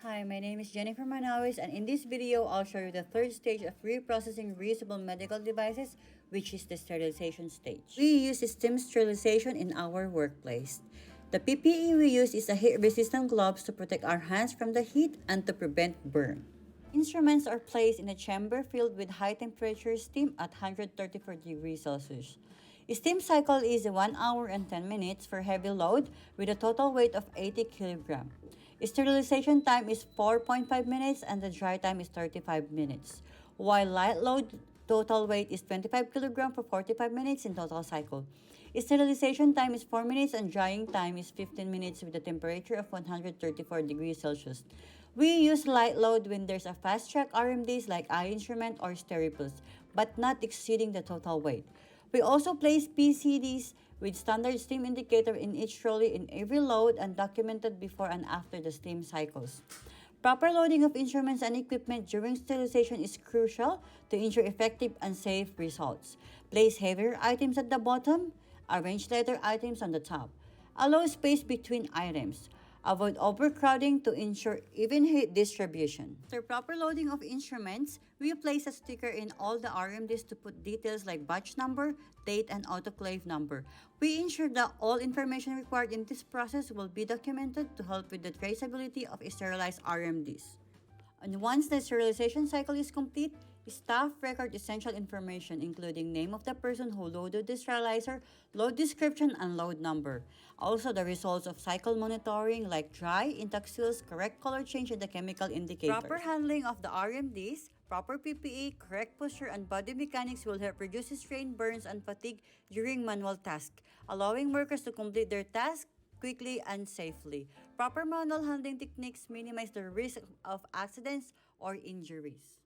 Hi, my name is Jennifer Manawis, and in this video, I'll show you the third stage of reprocessing reusable medical devices, which is the sterilization stage. We use steam sterilization in our workplace. The PPE we use is a heat-resistant gloves to protect our hands from the heat and to prevent burn. Instruments are placed in a chamber filled with high-temperature steam at 134 degrees Celsius. Steam cycle is 1 hour and 10 minutes for heavy load with a total weight of 80 kg. Sterilization time is 4.5 minutes and the dry time is 35 minutes, while light load total weight is 25 kg for 45 minutes in total cycle. Sterilization time is 4 minutes and drying time is 15 minutes with a temperature of 134 degrees Celsius. We use light load when there's a fast track RMDs like eye instrument or Steriplus, but not exceeding the total weight. We also place PCDs with standard steam indicator in each trolley in every load and documented before and after the steam cycles. Proper loading of instruments and equipment during sterilization is crucial to ensure effective and safe results. Place heavier items at the bottom, arrange lighter items on the top. Allow space between items. Avoid overcrowding to ensure even heat distribution. After proper loading of instruments, we place a sticker in all the RMDs to put details like batch number, date, and autoclave number. We ensure that all information required in this process will be documented to help with the traceability of sterilized RMDs. And once the sterilization cycle is complete, staff record essential information including name of the person who loaded the sterilizer, load description, and load number. Also, the results of cycle monitoring like dry, intact seals, correct color change, and the chemical indicator. Proper handling of the RMDs, proper PPE, correct posture, and body mechanics will help reduce strain, burns, and fatigue during manual tasks, allowing workers to complete their tasks quickly and safely. Proper manual handling techniques minimize the risk of accidents or injuries.